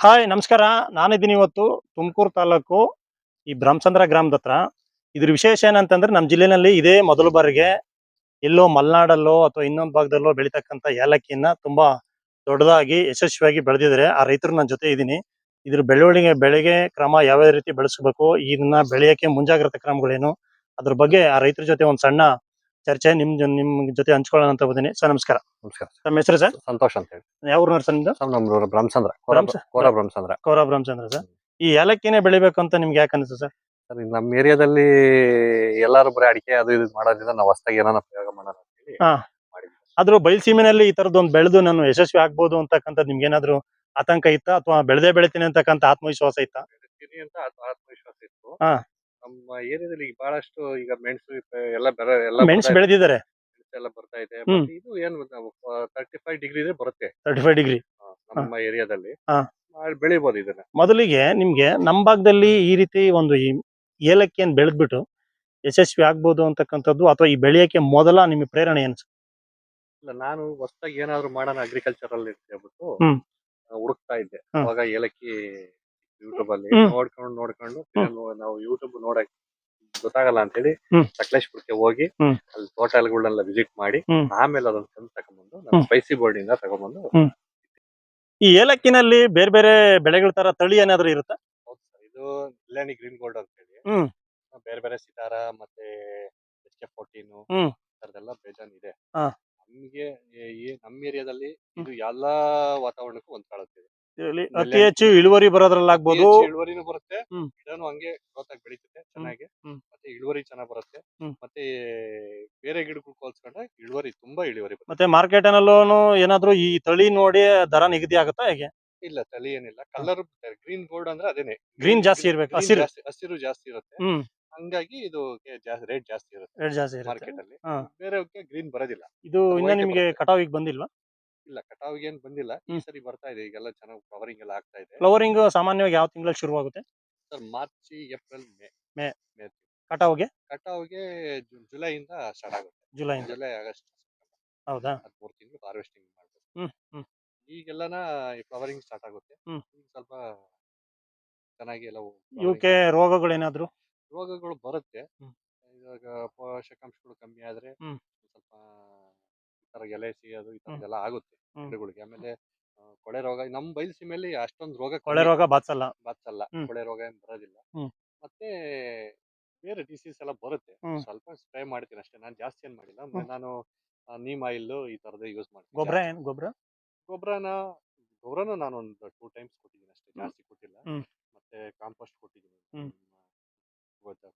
Hi ನಮಸ್ಕಾರ. ನಾನಿದ್ದೀನಿ ಇವತ್ತು ತುಮಕೂರು ತಾಲೂಕು ಈ ಬ್ರಹ್ಮಸಂದ್ರ ಗ್ರಾಮದ ಹತ್ರ. ಇದ್ರ ವಿಶೇಷ ಏನಂತಂದ್ರೆ ನಮ್ಮ ಜಿಲ್ಲೆನಲ್ಲಿ ಇದೇ ಮೊದಲ ಬಾರಿಗೆ ಎಲ್ಲೋ ಮಲೆನಾಡಲ್ಲೋ ಅಥವಾ ಇನ್ನೊಂದು ಭಾಗದಲ್ಲೋ ಬೆಳೀತಕ್ಕಂಥ ಏಲಕ್ಕಿನ ತುಂಬಾ ದೊಡ್ಡದಾಗಿ ಯಶಸ್ವಿಯಾಗಿ ಬೆಳೆದಿದ್ದಾರೆ. ಆ ರೈತರು ನನ್ನ ಜೊತೆ ಇದ್ದೀನಿ. ಇದ್ರ ಬೆಳೆಗೆ ಕ್ರಮ ಯಾವ್ಯಾವ ರೀತಿ ಬೆಳೆಸಬೇಕು, ಇದನ್ನ ಬೆಳೆಯಕ್ಕೆ ಮುಂಜಾಗ್ರತಾ ಕ್ರಮಗಳೇನು, ಅದ್ರ ಬಗ್ಗೆ ಆ ರೈತರ ಜೊತೆ ಒಂದು ಸಣ್ಣ ಚರ್ಚೆ ನಿಮ್ ಜೊತೆ ಹಂಚ್ಕೊಳ್ಳೋಣ ಅಂತ ಬಂದಿನಿ. ಸರ್ ನಮಸ್ಕಾರ. ನಮಸ್ಕಾರ. ತಮ್ಮ ಹೆಸರು ಸರ್? ಸಂತೋಷ್ ಅಂತ ಹೇಳಿ. ಯಾವ ಊರಿನವ್ರು ಸರ್ ನಿಮ್ದು? ನಮ್ದು ಬ್ರಹ್ಮಸಂದ್ರ, ಬ್ರಹ್ಮಸಂದ್ರ. ಕೋರ ಬ್ರಹ್ಮಚಂದ್ರ ಸರ್. ಈ ಏಲಕ್ಕಿನೇ ಬೆಳಿಬೇಕು ಅಂತ ನಿಮ್ಗೆ ಯಾಕೆ ಅನಿಸ್ತು ಸರ್? ಸರ್, ನಮ್ಮ ಏರಿಯಾದಲ್ಲಿ ಎಲ್ಲಾರು ಬರೀ ಅಡಿಕೆ ಅದು ಇದು ಮಾಡೋದ್ರಿಂದ ನಾವು ಹೊಸದಾಗಿ ಏನಾರ ಪ್ರಯೋಗ ಮಾಡೋಣ ಅಂತ ಹೇಳಿ ಹಾ. ಮಾಡಿದ್ವಿ. ಆದ್ರೂ ಬಯಲುಸೀಮೆನಲ್ಲಿ ಈ ತರದೊಂದು ಬೆಳೆದು ನಾನು ಯಶಸ್ವಿ ಆಗ್ಬೋದು ಅಂತಕ್ಕಂಥದ್ದು ನಿಮ್ಗೆ ಏನಾದ್ರು ಆತಂಕ ಇತ್ತಾ, ಅಥವಾ ಬೆಳಿತೀನಿ ಅಂತಕ್ಕಂಥ ಆತ್ಮವಿಶ್ವಾಸ ಇತ್ತಾ? ಬೆಳಿತೀನಿ ಅಂತ ಆತ್ಮವಿಶ್ವಾಸ ಇತ್ತು. ಹಾ. ನಮ್ಮ ಏರಿಯಾದಲ್ಲಿ ಈಗ ಬಹಳಷ್ಟು ಈಗ ಮೆಣಸು ಎಲ್ಲ ಮೆಣಸು ಬೆಳೆದಿದ್ದಾರೆ. ಎಲ್ಲ ಬರ್ತಾ ಇದೆ. ಹ್ಮ್. ಮತ್ತೆ ಇದು ಏನು 35 ಡಿಗ್ರಿ ಬರುತ್ತೆ 35 ಡಿಗ್ರಿ ನಮ್ಮ ಏರಿಯಾದಲ್ಲಿ. ಹಾ. ಬೆಳಿಬಹುದು ಇದನ್ನ. ಮೊದಲಿಗೆ ನಿಮ್ಗೆ ನಮ್ಮ ಭಾಗದಲ್ಲಿ ಈ ರೀತಿ ಒಂದು ಈ ಏಲಕ್ಕಿಯನ್ನು ಬೆಳೆದ್ಬಿಟ್ಟು ಯಶಸ್ವಿ ಆಗ್ಬೋದು ಅಂತಕ್ಕಂಥದ್ದು, ಅಥವಾ ಈ ಬೆಳೆಯಕ್ಕೆ ಮೊದಲ ನಿಮಗೆ ಪ್ರೇರಣೆ ಏನು? ಇಲ್ಲ, ನಾನು ಹೊಸದಾಗಿ ಏನಾದ್ರು ಮಾಡೋಣ ಅಗ್ರಿಕಲ್ಚರ್ ಅಲ್ಲಿ ಅಂತ ಹೇಳ್ಬಿಟ್ಟು ಹ್ಮ್. ಹುಡುಕ್ತಾ ಇದ್ದೆ. ಹ್ಮ್. ಅವಾಗ ಏಲಕ್ಕಿ ಯೂಟ್ಯೂಬ್ ಅಲ್ಲಿ ಹ್ಮ್. ನೋಡ್ಕೊಂಡು ನಾವು ಯೂಟ್ಯೂಬ್ ನೋಡಕ್ ಗೊತ್ತಾಗಲ್ಲ ಅಂತ ಹೇಳಿ ಹ್ಮ್. ಸಕಲೇಶ್ಪುರಕ್ಕೆ ಹೋಗಿ ಹ್ಮ್. ಅಲ್ಲಿ ತೋಟಗಳನ್ನೆಲ್ಲ ವಿಸಿಟ್ ಮಾಡಿ ಹ್ಮ್. ಆಮೇಲೆ ಅದನ್ನ ತಂದು ತಗೊಂಡ್ಬಂದು ನಾನು ಸ್ಪೈಸಿ ಬೋರ್ಡ್ ಇಂದ ತಗೊಂಡ್ಬಂದು. ಈ ಏಲಕ್ಕಿನಲ್ಲಿ ಬೇರೆ ಬೇರೆ ಬೆಳೆಗಳ ತರ ತಳಿ ಏನಾದ್ರು ಇರುತ್ತಾ? ಹೌದು ಸರ್, ಇದು ಕಲ್ಯಾಣಿ ಗ್ರೀನ್ ಗೋಲ್ಡ್ ಅಂತ ಹೇಳಿ ಹ್ಮ್. ಬೇರೆ ಬೇರೆ ಸಿತಾರ ಮತ್ತೆ HK14 ಹ್ಮ್. ತರದೆಲ್ಲ ಬೇಜಾನ್ ಇದೆ. ಹಾ. ನಮ್ಗೆ ನಮ್ಮ ಏರಿಯಾದಲ್ಲಿ ಇದು ಎಲ್ಲಾ ವಾತಾವರಣಕ್ಕೂ ಹೊಂದ್ಕೊಳ್ಳುತ್ತೆ. ಅತಿ ಹೆಚ್ಚು ಇಳುವರಿ ಬರೋದ್ರಲ್ಲಾಗ್ಬೋದು. ಇಳುವರಿನೂ ಬರುತ್ತೆ, ಹ್ಮ್. ಗಿಡನು ಹಂಗೆ ಗ್ರೋತ್ ಆಗಿ ಬೆಳೀತದೆ ಚೆನ್ನಾಗಿ. ಹ್ಮ್. ಮತ್ತೆ ಇಳುವರಿ ಚೆನ್ನಾಗಿ ಬರುತ್ತೆ. ಹ್ಮ್. ಮತ್ತೆ ಬೇರೆ ಗಿಡಗಳು ಹೋಲ್ಸ್ಕೊಂಡ್ರೆ ತುಂಬಾ ಇಳುವರಿ ಬರುತ್ತೆ. ಮತ್ತೆ ಮಾರ್ಕೆಟ್ ನಲ್ಲೂ ಏನಾದ್ರು ಈ ತಳಿ ನೋಡಿ ದರ ನಿಗದಿ ಆಗುತ್ತಾ ಹೇಗೆ? ಇಲ್ಲ, ತಳಿ ಏನಿಲ್ಲ, ಕಲರ್ ಗ್ರೀನ್ ಗೋಲ್ಡ್ ಅಂದ್ರೆ ಅದೇನೆ. ಗ್ರೀನ್ ಜಾಸ್ತಿ ಇರ್ಬೇಕು, ಹಸಿರು. ಹಸಿರು ಜಾಸ್ತಿ ಇರುತ್ತೆ. ಹ್ಮ್. ಹಂಗಾಗಿ ಇದು ರೇಟ್ ಜಾಸ್ತಿ ಇರುತ್ತೆ ರೇಟ್ ಜಾಸ್ತಿ ಇರುತ್ತೆ ಮಾರ್ಕೆಟ್ ಅಲ್ಲಿ. ಹಾ. ಬೇರೆಯವಕ್ಕೆ ಗ್ರೀನ್ ಬರೋದಿಲ್ಲ. ಇದು ಇನ್ನ white ನಿಮ್ಗೆ ಬರುತ್ತೆ. ಕಟಾವಿಗೆ ಬಂದಿಲ್ವಾ? ಇಲ್ಲ, ಕಟಾವಿಗೆ ಏನ್ ಬಂದಿಲ್ಲ. ಈ ಹ್ಮ್. ಸರಿ ಬರ್ತಾ ಇದೆ, ಈಗೆಲ್ಲ ಚೆನ್ನಾಗಿ ಫ್ಲವರಿಂಗ್ ಎಲ್ಲ ಆಗ್ತಾ ಇದೆ. ಫ್ಲವರಿಂಗ್ ಸಾಮಾನ್ಯವಾಗಿ ಯಾವ ತಿಂಗಳಲ್ಲಿ ಶುರುವಾಗುತ್ತೆ? Sir, March, April, May. May. May ಕಟಾವಿಗೆ ಕಟಾವಿಗೆ ಜುಲೈಯಿಂದ ಸ್ಟಾರ್ಟ್ ಆಗುತ್ತೆ. ಜುಲೈ, ಆಗಸ್ಟ್, ಹೌದಾ? 13 ತಿಂಗಳು ಹಾರ್ವೆಸ್ಟಿಂಗ್ ಮಾಡ್ಬೇಕು. ಹ್ಮ್. ಹ್ಮ್. ಈಗೆಲ್ಲನ ಫ್ಲವರಿಂಗ್ ಸ್ಟಾರ್ಟ್ ಆಗುತ್ತೆ. ಹ್ಮ್. ಸ್ವಲ್ಪ ಚೆನ್ನಾಗಿ ಎಲ್ಲ ಇವಕ್ಕೆ ರೋಗಗಳೇನಾದ್ರು? ರೋಗಗಳು ಬರುತ್ತೆ. ಹ್ಮ್. ಇವಾಗ ಪೋಷಕಾಂಶಗಳು ಕಮ್ಮಿ ಆದ್ರೆ ಹ್ಮ್. ಸ್ವಲ್ಪ ಈ ತರ ಎಲೆ ಸಿಗೋದು ಈ ತರದೆಲ್ಲ ಆಗುತ್ತೆ ಗಿಡಗಳಿಗೆ. ಆಮೇಲೆ ಕೊಳೆ ರೋಗ ನಮ್ಮ ಬಯಲುಸೀಮೆಯಲ್ಲಿ ಅಷ್ಟೊಂದು ಕೊಳೆ ರೋಗ ಬಾಚಲ್ಲ. ಬಾಚಲ್ಲ. ಕೊಳೆ ರೋಗ ಏನ್ ಬರೋದಿಲ್ಲ. ಹ್ಮ್. ಮತ್ತೆ ಬೇರೆ ಡಿಸೀಸ್ ಎಲ್ಲ ಬರುತ್ತೆ. ಹ್ಮ್. ಸ್ವಲ್ಪ ಸ್ಪ್ರೇ ಮಾಡ್ತೀನಿ ಅಷ್ಟೇ, ನಾನು ಜಾಸ್ತಿ ಏನ್ ಮಾಡಿಲ್ಲ. ಹ್ಮ್. ನಾನು ನೀಮ್ ಆಯಿಲ್ ಈ ತರದ ಯೂಸ್ ಮಾಡ್ತೀನಿ. ಗೊಬ್ಬರನ ನಾನು ಒಂದು 2 ಟೈಮ್ಸ್ ಕೊಟ್ಟಿದ್ದೀನಿ ಅಷ್ಟೇ, ಜಾಸ್ತಿ ಕೊಟ್ಟಿಲ್ಲ. ಹ್ಮ್. ಮತ್ತೆ ಕಾಂಪೋಸ್ಟ್ ಕೊಟ್ಟಿದ್ದೀನಿ. ಹ್ಮ್.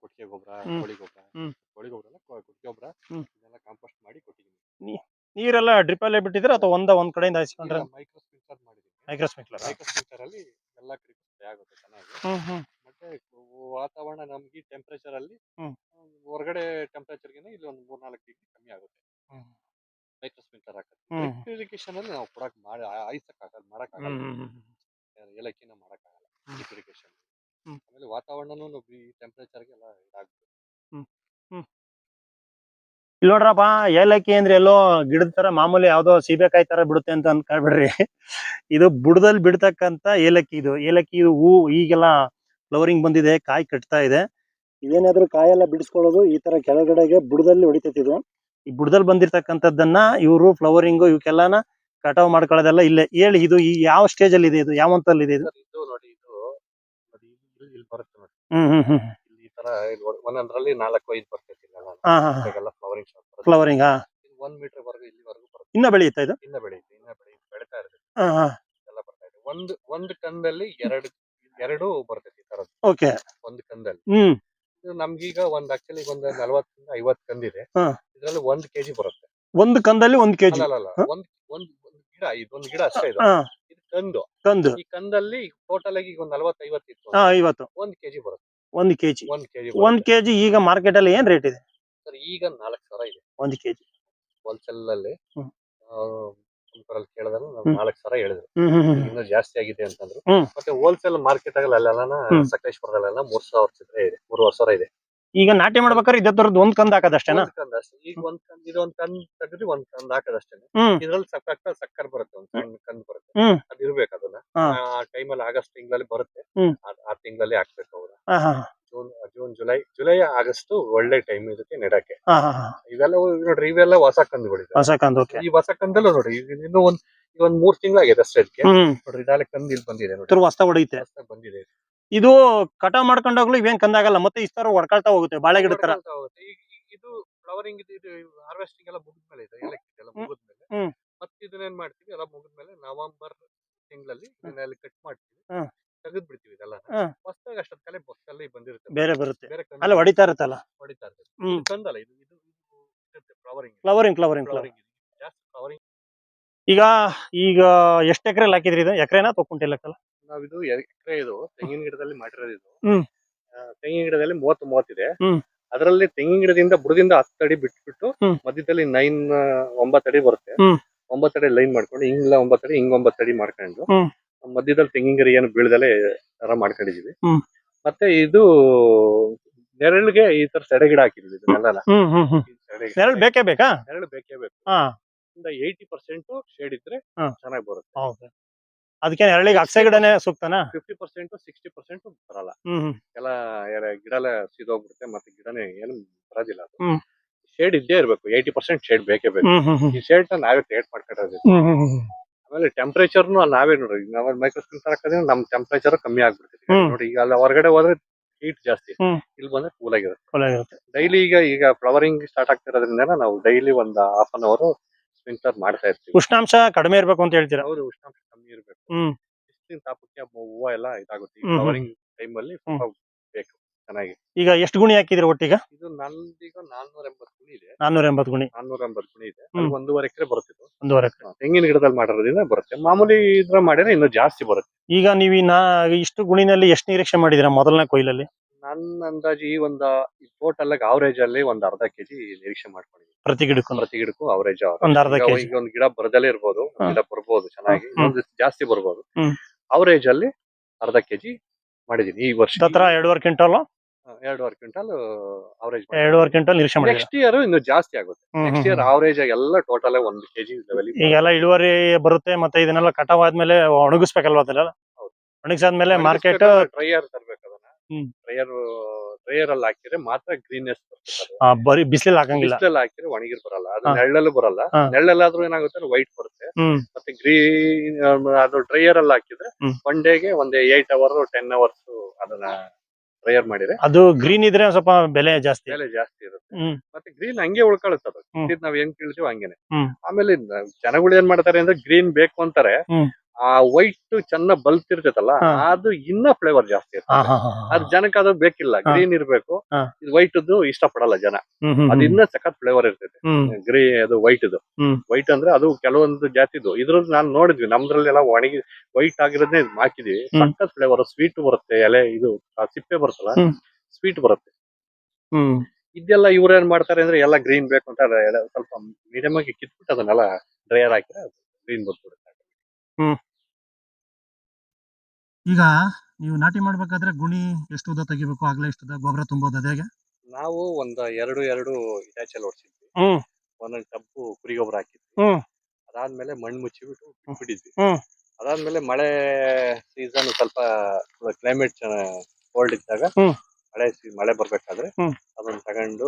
ಕೊಟ್ಟಿಗೆ ಗೊಬ್ಬರ, ಹ್ಮ್. ಕೋಳಿ ಗೊಬ್ಬರ, ಹ್ಮ್. ಕೊಟ್ಟಿಗೆ ಗೊಬ್ಬರ ಹ್ಮ್. ಇದೆಲ್ಲ ಕಾಂಪೋಸ್ಟ್ ಮಾಡಿ ಕೊಟ್ಟಿದ್ದೀನಿ. ನೀರೆಲ್ಲ ಡ್ರಿಪ್ ಅಲ್ಲೇ ಬಿಟ್ಟಿದ್ರೆ ಅಥವಾ ಒಂದ್ ಕಡೆಯಿಂದ ಹಾಯಿಸ್ಕೊಂಡ್ರೆ? ಮೈಕ್ರೋ ಸ್ಪ್ರಿಂಕ್ಲರ್ ಮಾಡಿದ್ದೀನಿ. Micro sprinkler. ಮೈಕ್ರೋ ಸ್ಪ್ರಿಂಕ್ಲರ್ ಅಲ್ಲಿ ಎಲ್ಲ ಕಡೆ ಸ್ಪ್ರೇ ಆಗುತ್ತೆ ಚೆನ್ನಾಗಿ. ಹ್ಮ್. ಮತ್ತೆ ವಾತಾವರಣ ನಮ್ಗೆ ಈ ಟೆಂಪರೇಚರ್ ಅಲ್ಲಿ ಹ್ಮ್. ಹೊರಗಡೆ ಟೆಂಪರೇಚರ್ಗಿಂತ ಇಲ್ಲಿ ಒಂದು 3-4 ಡಿಗ್ರಿ ಕಮ್ಮಿ ಆಗುತ್ತೆ. ಹ್ಮ್. ಮೈಕ್ರೋ ಸ್ಪ್ರಿಂಕ್ಲರ್ ಹಾಕೋದು. ಹ್ಮ್. ಡ್ರಿಪ್ ಇರಿಗೇಷನ್ ಅಲ್ಲಿ ನಾವು ಕೊಡಕ್ ಆಯ್ಸಕ್ಕಾಗಲ್ಲ, ಮಾಡಕ್ಕಾಗಲ್ಲ. ಏಲಕ್ಕಿನ ಮಾಡಕ್ಕಾಗಲ್ಲ ಡ್ರಿಪ್ ಇರಿಗೇಷನ್. ಹ್ಮ್. ಆಮೇಲೆ ವಾತಾವರಣನೂ ಈ ಟೆಂಪರೇಚರ್ಗೆಲ್ಲ ಇದಾಗುತ್ತೆ. ಇಲ್ಲಿ ನೋಡ್ರಪ್ಪ, ಏಲಕ್ಕಿ ಅಂದ್ರೆ ಎಲ್ಲೋ ಗಿಡದ ತರ ಮಾಮೂಲಿ ಯಾವ್ದೋ ಸೀಬೆಕಾಯಿ ತರ ಬಿಡುತ್ತೆ ಅಂತ ಅನ್ಕೊಳ್ಬೇಡ್ರಿ. ಇದು ಬುಡದಲ್ಲಿ ಬಿಡ್ತಕ್ಕಂತ ಏಲಕ್ಕಿ. ಏಲಕ್ಕಿ ಹೂ ಈಗೆಲ್ಲ ಫ್ಲವರಿಂಗ್ ಬಂದಿದೆ, ಕಾಯಿ ಕಟ್ತಾ ಇದೆ. ಇದೇನಾದ್ರೂ ಕಾಯೆಲ್ಲ ಬಿಡಿಸ್ಕೊಳ್ಳೋದು ಈ ತರ ಕೆಳಗಡೆಗೆ ಬುಡದಲ್ಲಿ ಹೊಡಿತೈತಿ. ಇದು ಈ ಬುಡದಲ್ಲಿ ಬಂದಿರ್ತಕ್ಕಂಥದ್ದನ್ನ ಇವರು ಫ್ಲವರಿಂಗು ಇವಕ್ಕೆಲ್ಲಾನ ಕಟಾವ್ ಮಾಡ್ಕೊಳ್ಳೋದೆಲ್ಲ ಇಲ್ಲೇ. ಹೇಳಿ, ಇದು ಈ ಯಾವ ಸ್ಟೇಜ್ ಅಲ್ಲಿ ಇದೆ, ಇದು ಯಾವ ಹಂತದಲ್ಲಿ ಇದೆ? ಇದು ನೋಡಿ, ಇಲ್ಲಿ ಬರುತ್ತೆ ನೋಡಿ. ಹ್ಮ್. ಈ ತರ ಒಂದೊಂದ್ರಲ್ಲಿ 4-5 ಬರ್ತೈತಿ. ಫ್ಲವರಿಂಗ್ ಫ್ಲವರಿಂಗ್ 1 ಮೀಟರ್ ವರೆಗೂ ಇಲ್ಲಿವರೆಗೂ ಬರುತ್ತೆ. ಇನ್ನ ಬೆಳೆಯುತ್ತಾ ಇದು? ಇನ್ನ ಬೆಳೀತಾ ಇರುತ್ತೆ. ಹಾ. ಎಲ್ಲ ಬರ್ತಾ ಇದೆ. ಒಂದು ಕಂದಲ್ಲಿ ಎರಡು ಬರ್ತೈತಿ ಈ ತರದ್ದು. ಓಕೆ. ಒಂದು ಕಂದಲ್ಲಿ. ಹ್ಮ್. ಇದು ನಮ್ಗೀಗ ಆಕ್ಚುಲಿ ಒಂದು 40-50 ಕಂದಿದೆ. ಇದ್ರಲ್ಲಿ 1 kg ಬರುತ್ತೆ. ಒಂದು ಕಂದಲ್ಲಿ 1 kg? ಅಲ್ಲ, ಒಂದು ಗಿಡ, ಇದೊಂದು ಗಿಡ ಅಷ್ಟೇ. ಇದು ಕಂದು. ಈ ಕಂದಲ್ಲಿ ಟೋಟಲ್ ಆಗಿ ಈಗ ಒಂದು 40-50 ಇತ್ತು. 50 1 kg ಬರುತ್ತೆ. 1 kg ಈಗ ಮಾರ್ಕೆಟ್ ಅಲ್ಲಿ ಏನ್ ರೇಟ್ ಇದೆ ಸರ್? ಈಗ 4000 ಇದೆ 1 kg. ಹೋಲ್ಸೇಲ್ ಅಲ್ಲಿ ಕೇಳಿದ್ರು, ಹ್ಮ್. 4000 ಹೇಳಿದ್ರು. ಹ್ಮ್. ಇನ್ನೂ ಜಾಸ್ತಿ ಆಗಿದೆ ಅಂತಂದ್ರು. ಹ್ಮ್. ಮತ್ತೆ ಹೋಲ್ಸೇಲ್ ಮಾರ್ಕೆಟ್ ಅಲ್ಲೆಲ್ಲ ಸಕಲೇಶ್ಪುರದಲ್ಲೆಲ್ಲ 3000 ಚಿಲ್ಲರೆ ಇದೆ, 3000 ಇದೆ. ಈಗ ನಾಟಿ ಮಾಡ್ಬೇಕಾದ್ರೆ ಇದೇ ತರದ್ ಒಂದ್ ಕಂದ್ ಹಾಕೋದಷ್ಟೇನಾ? ಒಂದ್ ಕಂದ್ ಅಷ್ಟೇ. ಈಗ ಒಂದ್ ಕಂದ್ ಇದೊಂದ್ ಕಂದ್ ತೆಗೆದು ಒಂದ್ ಕಂದ್ ಹಾಕೋದಷ್ಟೇನೆ. ಹ್ಮ್ ಇದ್ರಲ್ಲಿ ಸಕ್ಕರೆ ಬರುತ್ತೆ, ಒಂದ್ ಸಣ್ಣ ಕಂದ್ ಬರುತ್ತೆ. ಹ್ಮ್ ಅದ್ ಇರ್ಬೇಕು ಅದನ್ನ. ಹಾ. ಆ ಟೈಮಲ್ಲಿ ಆಗಸ್ಟ್ ತಿಂಗಳಲ್ಲಿ ಬರುತ್ತೆ. ಹ್ಮ್. ಆ ತಿಂಗಳಲ್ಲಿ ಹಾಕ್ಬೇಕು ಅವ್ರು. ಹಾ ಹಾ ಜೂನ್ ಜುಲೈ ಆಗಸ್ಟ್ ಒಳ್ಳೆ ಟೈಮ್ ಇದಕ್ಕೆ ನೆಡಕ್ಕೆ. ಹಾ ಹಾ ಹಾ. ಇವೆಲ್ಲ ನೋಡ್ರಿ, ಇವೆಲ್ಲ ಹೊಸ ಕಂದುಗಳಿದೆ. ಹೊಸ ಕಂದ್ ಓಕೆ. ಈ ಹೊಸ ಕಂದಲ್ಲ ನೋಡ್ರಿ, ಇನ್ನೂ ಒಂದ್ 3 ತಿಂಗಳಾಗಿದೆ ಅಷ್ಟೇ ಇದಕ್ಕೆ. ಹ್ಮ್ ನೋಡ್ರಿ ಇದಾಲೆ ಕಂದ್ ಇಲ್ಲಿ ಬಂದಿದೆ ನೋಡಿ, ಇದ್ರ ಹೊಸ್ತ ಹೊಡೆಯುತ್ತೆ. ಹೊಸ್ದಾಗ್ ಬಂದಿದೆ. ಇದು ಕಟಾವ್ ಮಾಡ್ಕೊಂಡೋಗ್ಲು ಇವೇನ್ ಕಂದಾಗಲ್ಲ, ಮತ್ತೆ ಇಸ್ತಾರ ಹೊಡ್ಕೊಳ್ತಾ ಹೋಗುತ್ತೆ ಬಾಳೆ ಗಿಡ ತರ. ಹೊಡ್ಕೊಳ್ತಾ ಹೋಗುತ್ತೆ. ಈಗ ಇದು ಫ್ಲವರಿಂಗ್ ಇದು ಹಾರ್ವೆಸ್ಟಿಂಗ್ ಎಲ್ಲ ಮುಗಿದ್ಮೇಲೆ ಇದೆ, ಏಲಕ್ಕಿ ಎಲ್ಲ ಹ್ಮ್. ಮುಗಿದ್ಮೇಲೆ ಹ್ಮ್. ಮತ್ತೆ ಇದನ್ನೇನ್ ಮಾಡ್ತೀವಿ, ಎಲ್ಲ ಮುಗಿದ್ಮೇಲೆ ನವೆಂಬರ್ ತಿಂಗಳಲ್ಲಿ ಇದನ್ನೆಲ್ಲ ಕಟ್ ಮಾಡ್ತೀವಿ, ಹ್ಮ್. ತೆಗೆದ್ ಬಿಡ್ತೀವಿ ಇದೆಲ್ಲ. ಹ್ಮ್. ಹೊಸದಾಗಿ ಅಷ್ಟೊಂದ್ ಕಲೆ ಬೊಕ್ಕಲ್ಲಿ ಬಂದಿರುತ್ತೆ, ಬೇರೆ ಬರುತ್ತೆ, ಬೇರೆ ಅಲ್ಲ ಹೊಡಿತಾ ಇರುತ್ತಲ್ಲ. ಹೊಡಿತಾ ಇರ್ತದೆ. ಹ್ಮ್. ಇದು ಕಂದಲ್ಲ, ಇದು ಇರುತ್ತೆ ಫ್ಲವರಿಂಗ್. ಫ್ಲವರಿಂಗ್ ಜಾಸ್ತಿ ಫ್ಲವರಿಂಗ್. ಈಗ ಎಷ್ಟ್ ಎಕರೆಲ್ ಹಾಕಿದ್ರಿ ಇದು? ಎಕರೆನಾ ಅಥವಾ ಕುಂಟೆಲ್ ಲೆಕ್ಕಲ್ಲ? ನಾವಿದು ಎಕರೆ ಇದು ತೆಂಗಿನ ಗಿಡದಲ್ಲಿ ಮಾಡಿರೋದು ಇದು. ಹ್ಮ್. ತೆಂಗಿನ ಗಿಡದಲ್ಲಿ 30 ಇದೆ. ಹ್ಮ್. ಅದರಲ್ಲಿ ತೆಂಗಿನ ಗಿಡದಿಂದ ಬುಡದಿಂದ 10 ಅಡಿ ಬಿಟ್ಬಿಟ್ಟು ಹ್ಮ್. ಮಧ್ಯದಲ್ಲಿ 9 ಅಡಿ ಬರುತ್ತೆ. ಹ್ಮ್. 9 ಅಡಿ ಲೈನ್ ಮಾಡ್ಕೊಂಡು ಹಿಂಗ್ಲ 9 ಅಡಿ ಹಿಂಗ್ 9 ಅಡಿ ಮಾಡ್ಕೊಂಡು ಹ್ಮ್. ಮಧ್ಯದಲ್ಲಿ ತೆಂಗಿನ ಗಿಡ ಏನು ಬೀಳ್ದಲೆ ತರ ಮಾಡ್ಕೊಂಡಿದೀವಿ. ಹ್ಮ್. ಮತ್ತೆ ಇದು ನೆರಳಿಗೆ ಈ ತರ ಸೆಡೆ ಗಿಡ ಹಾಕಿದ್ವಿ ಇದನ್ನೆಲ್ಲ. ಹ್ಮ್ ಹ್ಮ್ ಹ್ಮ್. ನೆರಳು ಬೇಕೇ ಬೇಕಾ? ನೆರಳು ಬೇಕೇ ಬೇಕು. ಹಾ. 80% ಶೇಡ್ ಇದ್ರೆ ಹಾ. ಚೆನ್ನಾಗಿ ಬರುತ್ತೆ. ಹೌದು. ಅದಕ್ಕೆ ನೆರಳಿಗೆ ಅಗಸೆ ಗಿಡನೇ ಸೂಕ್ತನಾ? 50% 60% ಬರಲ್ಲ. ಹ್ಮ್ ಹ್ಮ್. ಎಲ್ಲ ಗಿಡ ಎಲ್ಲ ಸಿದೋಗ್ಬಿಡುತ್ತೆ, ಮತ್ತೆ ಗಿಡನೇ ಏನು ಬರೋದಿಲ್ಲ ಅದು. ಹ್ಮ್. ಶೇಡ್ ಇದ್ದೇ ಇರ್ಬೇಕು, 80% ಶೇಡ್ ಬೇಕೇ ಬೇಕು. ಹ್ಮ್ ಹ್ಮ್ ಹ್ಮ್. ಈ ಶೇಡ್ ನಾವೇ ಕ್ರಿಯೇಟ್ ಮಾಡ್ಕೊಂಡಿರೋದು. ಹ್ಮ್ ಹ್ಮ್ ಹ್ಮ್. ಆಮೇಲೆ ಟೆಂಪರೇಚರ್ನು ಅಲ್ಲಿ ನಾವೇ ನೋಡ್ರಿ, ನಾವ್ ಮೈಕ್ರೋಸ್ಕೋಪ್ ಹಾಕಿದ್ರೆ ನಮ್ ಟೆಂಪರೇಚರ್ ಕಮ್ಮಿ ಆಗ್ಬಿಡ್ತದೆ. ಹ್ಮ್. ನೋಡಿ ಈಗ ಅಲ್ಲಿ ಹೊರಗಡೆ ಹೋದ್ರೆ ಹೀಟ್ ಜಾಸ್ತಿ, ಹ್ಮ್. ಇಲ್ಲಿ ಬಂದ್ರೆ ಕೂಲ್ ಆಗಿರುತ್ತೆ. ಕೊಲೆಗಿರುತ್ತೆ. ಡೈಲಿ ಈಗ ಫ್ಲವರಿಂಗ್ ಸ್ಟಾರ್ಟ್ ಆಗ್ತಿರೋದ್ರಿಂದ ನಾವು ಡೈಲಿ ಒಂದು ಹಾಫ್ ಅನ್ ಅವರ್ ಸ್ಪ್ರಿಂಕ್ಲರ್ ಮಾಡ್ತಾ ಇರ್ತೀವಿ. ಉಷ್ಣಾಂಶ ಕಡಿಮೆ ಇರ್ಬೇಕು ಅಂತ ಹೇಳ್ತೀರಾ? ಹೌದು, ಉಷ್ಣಾಂಶ ಕಮ್ಮಿ ಇರಬೇಕು. ಹ್ಮ್. ಬಿಸಿಲಿನ ತಾಪಕ್ಕೆ ಹೂವು ಎಲ್ಲ ಇದಾಗುತ್ತೆ. ಈ ಹ್ಮ್ ಹ್ಮ್. ಫ್ಲವರಿಂಗ್ ಟೈಮ್ ಅಲ್ಲಿ ಸ್ವಲ್ಪ ಬೇಕು ಚೆನ್ನಾಗಿ. ಈಗ ಎಷ್ಟು ಗುಣಿ ಹಾಕಿದ್ರಿ ಒಟ್ಟಿಗ? ಇದು ನಂದೀಗ 480 ಗುಣಿ ಇದೆ. 480 ಗುಣಿ. 480 ಗುಣಿ ಇದೆ. ಹ್ಮ್. ಅದು 1.5 ಎಕರೆ ಬರುತ್ತೆ ಇದು. 1.5 ಎಕರೆ. ತೆಂಗಿನ ಗಿಡದಲ್ಲಿ ಮಾಡಿರೋದ್ರಿಂದ ಬರುತ್ತೆ. ಮಾಮೂಲಿ ಇದ್ರ ಮಾಡಿದ್ರೆ ಇನ್ನೂ ಜಾಸ್ತಿ ಬರುತ್ತೆ. ಈಗ ನೀವು ಇಷ್ಟು ಗುಣಿನಲ್ಲಿ ಎಷ್ಟು ನಿರೀಕ್ಷೆ ಮಾಡಿದಿರಾ ಮೊದಲನೇ ಕೊಯ್ಲಲ್ಲಿ? ನನ್ನ ಅಂದಾಜು ಈ ಒಂದು ಟೋಟಲ್ ಆಗಿ ಅವರೇಜ್ ಅಲ್ಲಿ ಒಂದು ಅರ್ಧ ಕೆಜಿ ನಿರೀಕ್ಷೆ ಮಾಡ್ಕೊಂಡಿದ್ದೀನಿ. ಪ್ರತಿ ಗಿಡಕ್ಕೂ ಅವರೇಜ್ ಒಂದ್ ಅರ್ಧ ಕೆಜಿ. ಈಗ ಒಂದು ಗಿಡ ಬರದಲ್ಲೇ ಇರ್ಬೋದು, ಹಾ. ಗಿಡ ಬರ್ಬೋದು ಚೆನ್ನಾಗಿ, ಹ್ಮ್. ಒಂದು ಜಾಸ್ತಿ ಬರ್ಬೋದು. ಹ್ಮ್. ಅವರೇಜ್ ಅಲ್ಲಿ ಅರ್ಧ ಕೆಜಿ ಮಾಡಿದೀನಿ ಈ ವರ್ಷ. ಹತ್ರ 2.5 ಕ್ವಿಂಟಲ್ 2.5 ಕ್ವಿಂಟಲ್ ಅವರೇಜ್. 2.5 ಕ್ವಿಂಟಲ್ ನಿರೀಕ್ಷೆ ಮಾಡಿದಿರಾ? ನೆಕ್ಸ್ಟ್ ಇಯರ್ ಇನ್ನು ಜಾಸ್ತಿ ಆಗುತ್ತೆ. ಹ್ಮ್ ನೆಕ್ಸ್ಟ್ ಹ್ಮ್ ಇಯರ್ ಅವರೇಜ್ ಆಗಿ ಎಲ್ಲ ಟೋಟಲ್ 1 ಕೆಜಿ ಲೆವೆಲ್. ಈಗೆಲ್ಲ ಇಳುವರಿ ಬರುತ್ತೆ, ಮತ್ತೆ ಇದನ್ನೆಲ್ಲ ಕಟಾವ್ ಆದ್ಮೇಲೆ ಒಣಗಿಸ್ಬೇಕಲ್ವಾ ಅದನ್ನೆಲ್ಲ? ಹೌದು. ಒಣಗಿಸಾದ್ಮೇಲೆ ಮಾರ್ಕೆಟ್ ಡ್ರೈಯರ್ ತರ್ಬೇಕು ಅದನ್ನ. ಹ್ಮ್. ಡ್ರೈಯರ್ ಅಲ್ಲಿ ಹಾಕಿದ್ರೆ ಮಾತ್ರ ಗ್ರೀನ್ನೆಸ್ ಬರ್ತದೆ. ಬರೀ ಬಿಸಿಲಲ್ಲಿ ಹಾಕಂಗಿಲ್ಲ. ಬಿಸಿಲಲ್ಲಿ ಹಾಕಿದ್ರೆ ಒಣಗಿರ್ ಬರಲ್ಲ, ಅದು ಹಾ. ನೆರಳಲ್ಲೂ ಬರಲ್ಲ. ಹಾ. ನೆರಳಲ್ಲಾದ್ರೂ ಏನಾಗುತ್ತೆ, ವೈಟ್ ಬರುತ್ತೆ. ಹ್ಮ್. ಮತ್ತೆ ಗ್ರೀನ್ ಅದು ಡ್ರೈಯರ್ ಅಲ್ಲಿ ಹಾಕಿದ್ರೆ ಹ್ಮ್. ಒನ್ ಡೇಗೆ ಒಂದು 8 ಅವರ್ 10 ಅವರ್ಸ್ ಅದನ್ನ ಡ್ರೈಯರ್ ಮಾಡಿದ್ರೆ ಅದು ಗ್ರೀನ್ ಇದ್ರೆ ಒಂದ್ ಸ್ವಲ್ಪ ಬೆಲೆ ಜಾಸ್ತಿ. ಬೆಲೆ ಜಾಸ್ತಿ ಇರುತ್ತೆ. ಹ್ಮ್. ಮತ್ತೆ ಗ್ರೀನ್ ಹಂಗೆ ಉಳ್ಕೊಳ್ಳುತ್ತೆ ಅದು. ಹ್ಮ್. ನಾವ್ ಹೆಂಗ್ ಕೀಳ್ತೀವಿ ಹಂಗೇನೆ. ಹ್ಮ್. ಆಮೇಲೆ ಜನಗಳು ಏನ್ ಮಾಡ್ತಾರೆ ಅಂದ್ರೆ ಗ್ರೀನ್ ಬೇಕು ಅಂತಾರೆ. ಹ್ಮ್. ಆ ವೈಟ್ ಚೆನ್ನಾಗ್ ಬಲ್ತಿರ್ತೈತಲ್ಲ, ಹಾ. ಅದು ಇನ್ನ ಫ್ಲೇವರ್ ಜಾಸ್ತಿ ಇರುತ್ತೆ. ಅದು ಜನಕ್ಕೆ ಅದು ಬೇಕಿಲ್ಲ, ಹಾ. ಗ್ರೀನ್ ಇರ್ಬೇಕು. ಹಾ. ಇದು ವೈಟ್ ಇಷ್ಟ ಪಡಲ್ಲ ಜನ. ಅದು ಇನ್ನ ಸಖತ್ ಫ್ಲೇವರ್ ಇರ್ತೈತೆ. ಅದು ವೈಟ್ ಹ್ಮ್. ವೈಟ್ ಅಂದ್ರೆ ಅದು ಕೆಲವೊಂದು ಜಾತಿದು. ಇದ್ರದ್ದು ನಾನು ನೋಡಿದ್ವಿ, ನಮ್ದ್ರಲ್ಲೆಲ್ಲ ಒಣಗಿ ವೈಟ್ ಆಗಿರೋದನ್ನೇ ಹಾಕಿದೀವಿ. ಹ್ಮ್. ಸಖತ್ ಫ್ಲೇವರ್, ಸ್ವೀಟ್ ಬರುತ್ತೆ. ಎಲೆ ಇದು ಸಿಪ್ಪೆ ಬರುತ್ತಲ್ಲ, ಹ್ಮ್. ಸ್ವೀಟ್ ಬರುತ್ತೆ. ಹ್ಮ್. ಇದೆಲ್ಲ ಇವ್ರು ಏನ್ ಮಾಡ್ತಾರೆ ಅಂದ್ರೆ ಎಲ್ಲ ಗ್ರೀನ್ ಬೇಕು ಅಂತ ಸ್ವಲ್ಪ ಮೀಡಿಯಂ ಆಗಿ ಕಿತ್ಬಿಟ್ಟು ಅದನ್ನೆಲ್ಲ ಡ್ರೈಯರ್ ಹಾಕಿದ್ರೆ ಗ್ರೀನ್ ಬರ್ಬಿಡುತ್ತೆ. ಹ್ಮ್. ಈಗ ನೀವು ನಾಟಿ ಮಾಡ್ಬೇಕಾದ್ರೆ ಗುಣಿ ಎಷ್ಟು ಉದ್ದ ತೆಗಿಬೇಕು, ಅಗಲ ಎಷ್ಟು ಉದ್ದ, ಗೊಬ್ಬರ ತುಂಬೋದು ಅದೇ ಹೇಗೆ? ನಾವು ಒಂದು ಎರಡು ಇಟಾಚೆಲ್ ಹೊಡ್ಸಿದ್ವಿ. ಹ್ಮ್. ಒಂದೊಂದು ಟಬ್ಬು ಕುರಿ ಗೊಬ್ಬರ ಹಾಕಿದ್ವಿ. ಹ್ಮ್. ಅದಾದ್ಮೇಲೆ ಮಣ್ಣು ಮುಚ್ಚಿಬಿಟ್ಟು ಬಿಟ್ಟಿದ್ವಿ. ಹ್ಮ್. ಅದಾದ್ಮೇಲೆ ಮಳೆ ಸೀಸನ್ ಸ್ವಲ್ಪ ಕ್ಲೈಮೇಟ್ ಕೋಲ್ಡ್ ಇದ್ದಾಗ ಹ್ಮ್. ಮಳೆ ಬರ್ಬೇಕಾದ್ರೆ ಹ್ಮ್. ಅದನ್ನ ತಗೊಂಡು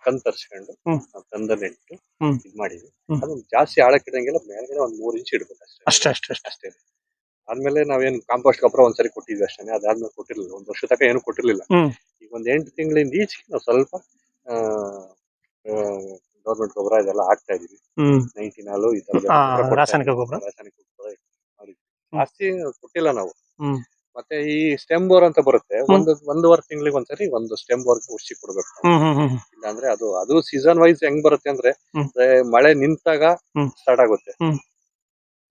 ಕಂದ್ ತರ್ಸ್ಕೊಂಡು ಹ್ಮ್. ಕಂದ ನೆಟ್ಟು ಹ್ಮ್. ಇದ್ ಮಾಡಿದ್ವಿ. ಹ್ಮ್. ಅದು ಜಾಸ್ತಿ ಆಳಕ್ಕಿಡಂಗಿಲ್ಲ, ಮೇಲ್ಗಡೆ ಒಂದ್ 3 ಇಂಚ್ ಇಡ್ಬೇಕು ಅಷ್ಟೇ. ಆದ್ಮೇಲೆ ನಾವೇನು ಕಾಂಪೋಸ್ಟ್ ಗೊಬ್ಬರ ಒಂದ್ಸರಿ ಕೊಟ್ಟಿದ್ವಿ ಅಷ್ಟೇ. ಅದಾದ್ಮೇಲೆ ಕೊಟ್ಟಿರ್ಲಿಲ್ಲ, 1 ವರ್ಷ ತನಕ ಏನು ಕೊಟ್ಟಿರ್ಲಿಲ್ಲ. ಹ್ಮ್. ಈಗ ಒಂದ್ 8 ತಿಂಗಳಿಂದ ಈಚೆಗೆ ನಾವು ಸ್ವಲ್ಪ ಗೌರ್ಮೆಂಟ್ ಗೊಬ್ಬರ ಇದೆಲ್ಲ ಹಾಕ್ತಾ ಇದೀವಿ. ಹ್ಮ್. 99 ಈ ತರ ರಾಸಾಯನಿಕ ಗೊಬ್ಬರ. ಜಾಸ್ತಿ ಕೊಟ್ಟಿಲ್ಲ ನಾವು. ಹ್ಮ್. ಮತ್ತೆ ಈ ಸ್ಟೆಮ್ ಬೋರ್ ಅಂತ ಬರುತ್ತೆ, ಹ್ಮ್. 1.5 ತಿಂಗಳಿಗೆ ಒಂದ್ಸರಿ ಒಂದು ಸ್ಟೆಮ್ ಬೋರ್ ಉಡ್ಸಿ ಕೊಡ್ಬೇಕು. ಹ್ಮ್. ಹ್ಮ್. ಹ್ಮ್. ಇಲ್ಲಾಂದ್ರೆ ಅದು ಸೀಸನ್ ವೈಸ್ ಹೆಂಗ್ ಬರುತ್ತೆ ಅಂದ್ರೆ ಹ್ಮ್. ಮಳೆ ನಿಂತಾಗ ಹ್ಮ್. ಸ್ಟಾರ್ಟ್ ಆಗುತ್ತೆ. ಹ್ಮ್.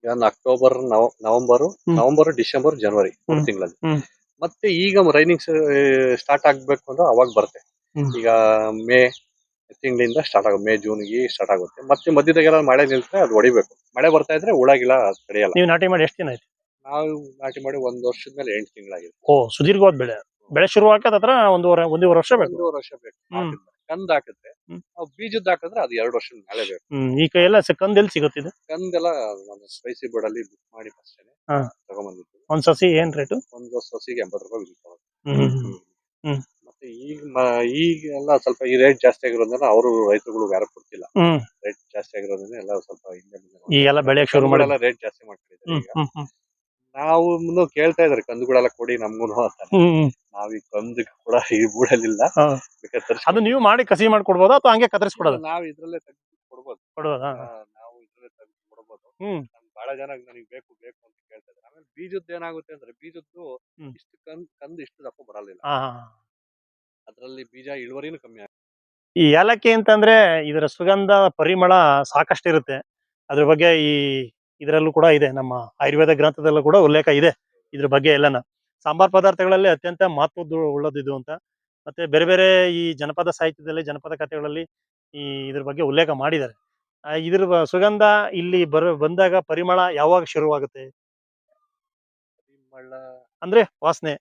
ಈಗ ಅಕ್ಟೋಬರ್, ನವೆಂಬರ್, ಡಿಸೆಂಬರ್, ಜನವರಿ 3 ತಿಂಗಳಲ್ಲಿ. ಹ್ಮ್. ಮತ್ತೆ ಈಗ ರೈನಿಂಗ್ ಸ್ಟಾರ್ಟ್ ಆಗ್ಬೇಕು ಅಂದ್ರೆ ಅವಾಗ ಬರುತ್ತೆ. ಹ್ಮ್. ಈಗ ಮೇ ತಿಂಗಳಿಂದ ಸ್ಟಾರ್ಟ್ ಆಗುತ್ತೆ, ಮೇ ಜೂನ್ಗೆ ಸ್ಟಾರ್ಟ್ ಆಗುತ್ತೆ. ಮತ್ತೆ ಮಧ್ಯದಾಗೆಲ್ಲ ಮಳೆ ನಿಲ್ತರೆ ಅದು ಹೊಡಿಬೇಕು. ಮಳೆ ಬರ್ತಾ ಇದ್ರೆ ಹುಳಗಿಲ್ಲ ತಡೆಯಲ್ಲ. ನೀವು ನಾಟಿ ಮಾಡಿ ಎಷ್ಟು ದಿನ ಆಯ್ತು? ನಾವು ನಾಟಿ ಮಾಡಿ 1 ವರ್ಷದ ಮೇಲೆ 8 ತಿಂಗಳಾಗಿದೆ. ಓ, ಸುದೀರ್ಘವಾದ ಬೆಳೆ. ಬೆಳೆ ಶುರು ಹಾಕದ ಹತ್ರ ಒಂದೂವರೆ ವರ್ಷ ಬೇಕು. ಒಂದೂವರೆ ವರ್ಷ ಬೇಕು. ಹ್ಮ್. ಹಾಕಿದ್ರೆ ಕಂದ್ ಹಾಕಿದ್ರೆ ಹ್ಮ್. ನಾವು ಬೀಜದ ಹಾಕಿದ್ರೆ ಅದು 2 ವರ್ಷದ ಮೇಲೆ ಬೇಕು. ಈ ಕೈ ಎಲ್ಲ ಕಂದ್ ಎಲ್ಲಿ ಸಿಗುತ್ತಿದೆ? ಕಂದೆಲ್ಲ ನಾನು ಸ್ಪೈಸಿ ಬೋರ್ಡ್ ಅಲ್ಲಿ ಬುಕ್ ಮಾಡಿ ಫಸ್ಟೇನೆ ಹಾ. ತಗೊಂಡ್ಬಂದಿದ್ದು. ಒಂದ್ ಸಸಿ ಏನ್ ರೇಟು? ಒಂದು ಸಸಿಗೆ 80 ರೂಪಾಯಿ ಬೀಳ್ತಾವೆ. ಹ್ಮ್. ಹ್ಮ್. ಮತ್ತೆ ಈಗೆಲ್ಲ ಸ್ವಲ್ಪ ಈ ರೇಟ್ ಜಾಸ್ತಿ ಆಗಿರೋದ್ರಿಂದ ಅವರು ರೈತರುಗಳು ಯಾರು ಕೊಡ್ತಿಲ್ಲ. ಹ್ಮ್. ರೇಟ್ ಜಾಸ್ತಿ ಆಗಿರೋದ್ರಿಂದ ಎಲ್ಲ ಸ್ವಲ್ಪ ಹಿಂದೆ ಈಗೆಲ್ಲ ಬೆಳೆಯಕ್ ಶುರು ಕಂದುಗಳೆಲ್ಲ ಮಾಡಿದ್ರು. ರೇಟ್ ಜಾಸ್ತಿ ಮಾಡ್ಕೊಂಡಿದ್ದಾರೆ ಹ್ಮ್. ಈಗ. ಹ್ಮ್. ಹ್ಮ್. ನಾವು ಕೇಳ್ತಾ ಇದಾರೆ ಕಂದುಗಳೆಲ್ಲ ಕೊಡಿ ನಮ್ಗೂನು ಅಂತಾನೆ. ಹ್ಮ್. ನಾವ್ ಈ ಕಂದು ಕೂಡ ಈ ಬೂಡಲ್ಲಿಲ್ಲ. ಹಾ. ಬೇಕಾದ್ರೆ ಅದು ತರಿಸ್ಕೊಂಡು ನೀವು ಮಾಡಿ ಕಸಿ ಮಾಡ್ಕೊಡ್ಬೋದಾ ಅಥವಾ ಹಂಗೆ ಕತ್ತರಿಸ್ಬಿಡೋದು? ನಾವ್ ಇದ್ರಲ್ಲೇ ತೆಗ್ದು ಕೊಡ್ಬೋದು. ಕೊಡೋದಾ? ನಾವು ಇದ್ರಲ್ಲೇ ತೆಗ್ದು ಕೊಡ್ಬೋದು. ಹ್ಮ್. ಬಹಳ ಜನ ನನಗೆ ಬೇಕು ಬೇಕು ಅಂತ ಕೇಳ್ತಾ ಇದ್ದಾರೆ. ಆಮೇಲೆ ಬೀಜದ್ದು ಏನಾಗುತ್ತೆ ಅಂದ್ರೆ ಬೀಜದ್ದು ಹ್ಮ್. ಇಷ್ಟು ಕಂದು ಇಷ್ಟು ದಪ್ಪ ಬರಲಿಲ್ಲ. ಹಾ. ಅದ್ರಲ್ಲಿ ಬೀಜ ಇಳುವರಿನೂ ಕಮ್ಮಿ ಆಗುತ್ತೆ. ಈ ಏಲಕ್ಕಿ ಅಂತಂದ್ರೆ ಇದರ ಸುಗಂಧ ಪರಿಮಳ ಸಾಕಷ್ಟಿರುತ್ತೆ. ಅದ್ರ ಬಗ್ಗೆ ಇದರಲ್ಲೂ ಕೂಡ ಇದೆ, ನಮ್ಮ ಆಯುರ್ವೇದ ಗ್ರಂಥದಲ್ಲೂ ಕೂಡ ಉಲ್ಲೇಖ ಇದೆ ಇದ್ರ ಬಗ್ಗೆ ಎಲ್ಲನ. ಸಾಂಬಾರ್ ಪದಾರ್ಥಗಳಲ್ಲಿ ಅತ್ಯಂತ ಮಹತ್ವದ್ದು ಉಳ್ಳದಿದು ಅಂತ. ಮತ್ತೆ ಬೇರೆ ಬೇರೆ ಈ ಜನಪದ ಸಾಹಿತ್ಯದಲ್ಲಿ, ಜನಪದ ಕಥೆಗಳಲ್ಲಿ ಇದ್ರ ಬಗ್ಗೆ ಉಲ್ಲೇಖ ಮಾಡಿದ್ದಾರೆ. ಇದ್ರ ಸುಗಂಧ ಇಲ್ಲಿ ಬಂದಾಗ ಪರಿಮಳ ಯಾವಾಗ ಶುರುವಾಗುತ್ತೆ? ಪರಿಮಳ ಅಂದ್ರೆ ವಾಸನೆ.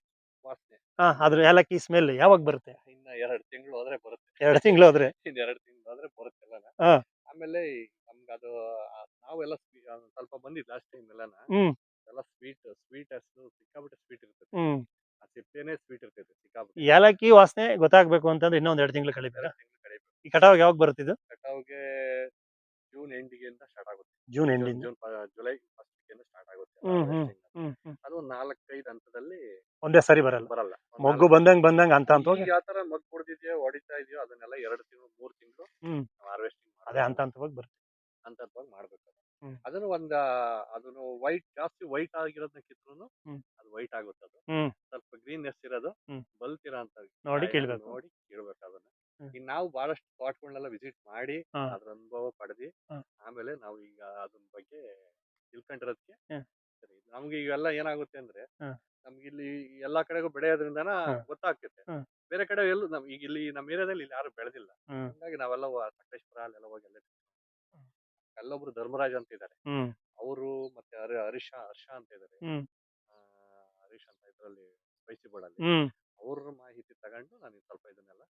ವಾಸನೆ ಅದ್ರ ಏಲಕ್ಕಿ ಸ್ಮೆಲ್ ಯಾವಾಗ ಬರುತ್ತೆ? ಇನ್ನ 2 ತಿಂಗಳು ಹೋದ್ರೆ ಬರುತ್ತೆ. 2 ತಿಂಗಳು ಹೋದ್ರೆ? ಇನ್ನು 2 ತಿಂಗಳು ಹೋದ್ರೆ ಬರುತ್ತೆ ಎಲ್ಲಾನ. ಹಾ. ಆಮೇಲೆ ನಮ್ಗೆ ಅದು ನಾವೆಲ್ಲ ಸ್ವಲ್ಪ ಬಂದಿದ್ದು ಲಾಸ್ಟ್ ಟೈಮ್ ಎಲ್ಲಾನ. ಹ್ಮ್. ಎಲ್ಲ ಸ್ವೀಟ್ ಅಷ್ಟು ಸಿಕ್ಕಾಬಿಟ್ಟೆ ಸ್ವೀಟ್ ಇರ್ತದೆ. ಹ್ಮ್. ಆ ಸಿಪ್ಪೆನೇ ಸ್ವೀಟ್ ಇರ್ತೈತೆ ಸಿಕ್ಕಾಬಿಟ್ಟೆ. ಏಲಕ್ಕಿ ವಾಸನೆ ಗೊತ್ತಾಗ್ಬೇಕು ಅಂತಂದ್ರೆ ಇನ್ನೊಂದ್ 2 ತಿಂಗಳು ಕಳಿಬೇಕಾ? 2 ತಿಂಗಳು ಕಡಿಬೇಕು. ಈ ಕಟಾವ್ ಯಾವಾಗ ಬರುತ್ತೆ ಇದು? ಕಟಾವ್ಗೆ ಜೂನ್ ಎಂಡಿಗೆಯಿಂದ ಸ್ಟಾರ್ಟ್ ಆಗುತ್ತೆ. ಜೂನ್ ಎಂಡಿಂದ. ಜುಲೈ ಫಸ್ಟ್ ವೀಕಿಂದ ಸ್ಟಾರ್ಟ್ ಆಗುತ್ತೆ ಹ್ಮ್. ಹ್ಮ್. harvesting. ಹ್ಮ್. ಹ್ಮ್. ಅದು 4-5 ಹಂತದಲ್ಲಿ ಒಂದೇ ಸರಿ ಬರಲ್ಲ. ಬರಲ್ಲ. ಒಂದ್ ಮೊಗ್ಗು ಬಂದಂಗ್ ಅಂತ ಈಗ ಯಾವ ತರ ಮಗ್ ಕೊಡ್ತಿದ್ಯೋ ಹೊಡಿತಾ ಇದೆಯೋ ಅದನ್ನೆಲ್ಲ 2 ತಿಂಗಳು 3 ತಿಂಗಳು ಹ್ಮ್. ಹಾರ್ವೆಸ್ಟಿಂಗ್ ಅದೇ ಹಂತವಾಗಿ ಬರುತ್ತೆ. ಹಂತವಾಗಿ ಮಾಡ್ಬೇಕು. ಹ್ಮ್. ಅದನ್ನು ಜಾಸ್ತಿ ವೈಟ್ ಆಗಿರೋದನ್ನ ಕಿತ್ರು ಹ್ಮ್. ಅದು ವೈಟ್ ಆಗುತ್ತೆ. ಅದು ಹ್ಮ್. ಸ್ವಲ್ಪ ಗ್ರೀನ್ನೆಸ್ ಇರೋದು ಹ್ಮ್. ಬಲ್ತಿರಾ ಅಂತ ನೋಡಿ ಕೀಳ್ಬೇಕು. ನೋಡಿ ಕೀಳ್ಬೇಕು ಅದನ್ನ. ಹ್ಮ್. ಈಗ ನಾವು ಬಹಳಷ್ಟು ಸ್ಪಾಟ್ಗಳನ್ನೆಲ್ಲ ವಿಸಿಟ್ ಮಾಡಿ ಹಾ. ಅದ್ರ ಅನುಭವ ಪಡೆದಿ ಹಾ. ಆಮೇಲೆ ನಾವು ಈಗ ಅದ್ರ ಬಗ್ಗೆ ತಿಳ್ಕೊಂಡಿರೋದಕ್ಕೆ ಹ್ಮ್. ಸರಿ. ನಮ್ಗೆ ಇವೆಲ್ಲ ಏನಾಗುತ್ತೆ ಅಂದ್ರೆ ಹ್ಮ್. ನಮ್ಗೆ ಇಲ್ಲಿ ಎಲ್ಲಾ ಕಡೆಗೂ ಬೆಳೆಯೋದ್ರಿಂದನ ಹ್ಮ್. ಗೊತ್ತಾಗ್ತೈತೆ. ಹ್ಮ್. ಬೇರೆ ಕಡೆ ಎಲ್ಲೂ ಈಗ ಇಲ್ಲಿ ನಮ್ಮ ಏರಿಯಾದಲ್ಲಿ ಇಲ್ಲಿ ಯಾರು ಬೆಳೆದಿಲ್ಲ. ಹ್ಮ್. ಹಂಗಾಗಿ ನಾವೆಲ್ಲ ಸಕಲೇಶ್ಪುರ ಅಲ್ಲೆಲ್ಲ ಹೋಗಿ ಅಲ್ಲೊಬ್ರು ಧರ್ಮರಾಜ್ ಅಂತ ಇದ್ದಾರೆ. ಹ್ಮ್. ಅವರು ಮತ್ತೆ ಹರ್ಷ ಅಂತ ಇದ್ದಾರೆ. ಹ್ಮ್. ಹರೀಶ್ ಅಂತ ಇದರಲ್ಲಿ ಸ್ಪೈಸಿ ಬೋರ್ಡಲ್ಲಿ ಹ್ಮ್. ಅವ್ರ ಮಾಹಿತಿ ತಗೊಂಡು ನಾನು ಸ್ವಲ್ಪ ಇದನ್ನೆಲ್ಲ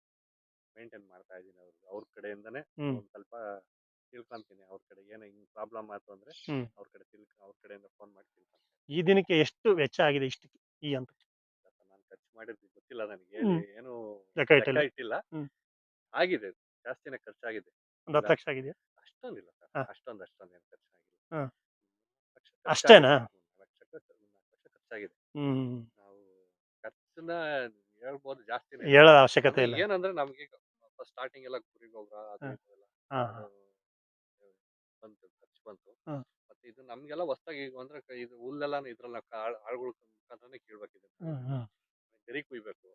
ಮೇಂಟೈನ್ ಮಾಡ್ತಾ ಇದ್ದೀನಿ. ಅವ್ರ ಕಡೆಯಿಂದನೇ ಹ್ಮ್. ಒಂದ್ ಸ್ವಲ್ಪ ತಿಳ್ಕೊಂತೀನಿ. ಅವ್ರ ಕಡೆ ಏನೋ ಹಿಂಗ್ ಪ್ರಾಬ್ಲಮ್ ಆಯ್ತು ಅಂದ್ರೆ ಹ್ಮ್. ಅವ್ರ ಕಡೆಯಿಂದ ಫೋನ್ ಮಾಡಿ ತಿಳ್ಕೊಂತೀನಿ. ಈ ದಿನಕ್ಕೆ ಎಷ್ಟು ವೆಚ್ಚ ಆಗಿದೆ ಇಷ್ಟಕ್ಕೆ ಈ ಹಂತ? ನಾನು ಖರ್ಚು ಮಾಡಿದ್ದು ಗೊತ್ತಿಲ್ಲ ನನಗೆ. ಹ್ಮ್. ಏನು ಲೆಕ್ಕ ಇಟ್ಟಿಲ್ಲ. ಇಟ್ಟಿಲ್ಲ. ಹ್ಮ್. ಆಗಿದೆ, ಜಾಸ್ತಿನೇ ಖರ್ಚಾಗಿದೆ. ಒಂದು 10 ಲಕ್ಷ ಆಗಿದೆಯಾ? ಅಷ್ಟೊಂದಿಲ್ಲ ಸರ್. ಹಾ. ಅಷ್ಟೊಂದೇನು ಖರ್ಚಾಗಿಲ್ಲ. ಹಾ. 4 ಲಕ್ಷ ಅಷ್ಟೇನಾ? 4 ಲಕ್ಷ ಖರ್ಚಾಗಿದೆ. ಹ್ಮ್. ನಾವು ಖರ್ಚನ್ನ ಹೇಳ್ಬೋದು ಜಾಸ್ತಿನೇ. ಹೇಳೋದ ಅವಶ್ಯಕತೆ ಇಲ್ಲ. ಏನಂದ್ರೆ ನಮ್ಗೆ ಸ್ಟಾರ್ಟಿಂಗ್ ಎಲ್ಲ ಕುರಿ ಗೊಬ್ಬರ ಅದು ಹಾ. ಇದು ಎಲ್ಲ ಹಾ. ಖರ್ಚು ಬಂತು. ಹಾ. ಮತ್ತೆ ಇದು ನಮ್ಗೆಲ್ಲ ಹೊಸದಾಗಿ ಅಂದ್ರೆ ಇದು ಹುಲ್ಲೆಲ್ಲ ಇದ್ರಲ್ಲ ಆಳುಗಳ ಮುಖಾಂತರನೇ ಕೀಳ್ಬೇಕಿದೆ. ಹ್ಮ್. ಹ್ಮ್. ಗರಿ ಕುಯ್ಬೇಕು.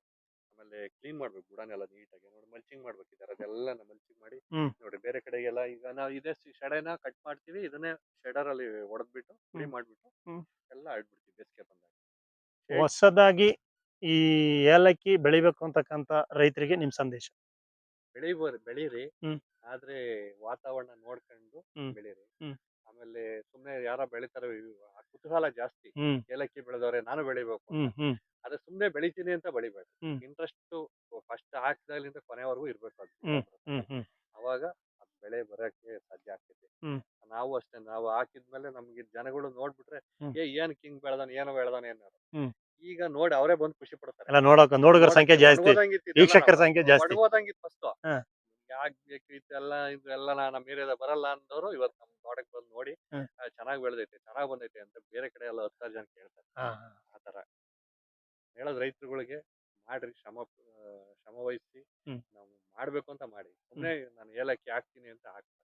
ಆಮೇಲೆ ಕ್ಲೀನ್ ಮಾಡ್ಬೇಕು ಬುಡನೆಲ್ಲ ನೀಟಾಗಿ. ನೋಡಿ ಮಲ್ಚಿಂಗ್ ಮಾಡ್ಬೇಕಿದ್ದಾರೆ. ಅದೆಲ್ಲ ಮಲ್ಚಿಂಗ್ ಮಾಡಿ ಹ್ಮ್. ನೋಡಿ ಬೇರೆ ಕಡೆಗೆಲ್ಲ ಈಗ ನಾವು ಇದೇ ಶೆಡೆನ ಕಟ್ ಮಾಡ್ತೀವಿ. ಇದನ್ನೇ ಶೆಡರ್ ಅಲ್ಲಿ ಹೊಡೆದ್ಬಿಟ್ಟು ಪುಡಿ ಮಾಡ್ಬಿಟ್ಟು ಹ್ಮ್. ಎಲ್ಲ ಆಡ್ಬಿಡ್ತೀವಿ ಬೇಸಿಗೆ ಬಂದಾಗ. ಹೊಸದಾಗಿ ಈ ಏಲಕ್ಕಿ ಬೆಳಿಬೇಕು ಅಂತಕ್ಕಂತ ರೈತರಿಗೆ ನಿಮ್ ಸಂದೇಶ? ಬೆಳೀರಿ. ಹ್ಮ್. ಆದ್ರೆ ವಾತಾವರಣ ನೋಡ್ಕೊಂಡು ಹ್ಮ್. ಬೆಳೀರಿ. ಹ್ಮ್. ಆಮೇಲೆ ಸುಮ್ನೆ ಯಾರ ಬೆಳಿತಾರೆ ಕುತೂಹಲ ಜಾಸ್ತಿ. ಹ್ಮ್. ಏಲಕ್ಕಿ ಬೆಳೆದವ್ರೆ ನಾನು ಬೆಳಿಬೇಕು ಅಂತ. ಹ್ಮ್. ಹ್ಮ್. ಅದೇ ಸುಮ್ನೆ ಬೆಳಿತೀನಿ ಅಂತ ಬೆಳಿಬೇಕು. ಹ್ಮ್. ಇಂಟ್ರೆಸ್ಟ್ ಫಸ್ಟ್ ಹಾಕಿದಾಗಲಿಂದ ಕೊನೆವರೆಗೂ ಇರ್ಬೇಕು ಅದು. ಹ್ಮ್. ಹ್ಮ್. ಹ್ಮ್. ಅವಾಗ ಅದು ಬೆಳೆ ಬರಕ್ಕೆ ಸಾಧ್ಯ ಆಗ್ತೈತಿ. ಹ್ಮ್. ನಾವು ಅಷ್ಟೇ. ನಾವು ಹಾಕಿದ್ಮೇಲೆ ನಮ್ಗೆ ಜನಗಳು ನೋಡ್ಬಿಟ್ರೆ ಹ್ಮ್. ಏನ್ ಹಿಂಗ್ ಬೆಳೆದಾನೆ ಏನೋ ಅನ್ನೋರು. ಹ್ಮ್. ಈಗ ನೋಡಿ ಅವರೇ ಬಂದು ಖುಷಿ ಪಡ್ತಾರೆ. ಎಲ್ಲ ನೋಡುಗರ ಸಂಖ್ಯೆ ಜಾಸ್ತಿ, ವೀಕ್ಷಕರ ಸಂಖ್ಯೆ ಜಾಸ್ತಿ. ಒಡಗೋದಂಗಿತ್ತು ಫಸ್ಟ್. ಹಾ. ಆಗ್ಬೇಕು ಇದೆಲ್ಲ ನಮ್ಮ ಏರಿಯಾದ ಬರಲ್ಲ ಅಂದವರು ಇವತ್ತು ನಮ್ಮ ತೋಟಕ್ಕೆ ಬಂದು ನೋಡಿ ಹ್ಮ್. ಚೆನ್ನಾಗಿ ಬೆಳೆದೈತೆ ಚೆನ್ನಾಗಿ ಬಂದೈತೆ ಅಂತ ಬೇರೆ ಕಡೆ ಎಲ್ಲ 10,000 ಜನ ಕೇಳ್ತಾರೆ. ಹಾ. ಆ ತರ ಹೇಳೋದು ರೈತರುಗಳಿಗೆ ಮಾಡ್ರಿ. ಶ್ರಮ ವಹಿಸಿ ಹ್ಮ್. ನಾವು ಮಾಡ್ಬೇಕು ಅಂತ ಮಾಡಿ. ಸುಮ್ನೆ ನಾನು ಏಲಕ್ಕಿ ಹಾಕ್ತೀನಿ ಅಂತ ಹಾಕ್ತಾರೆ.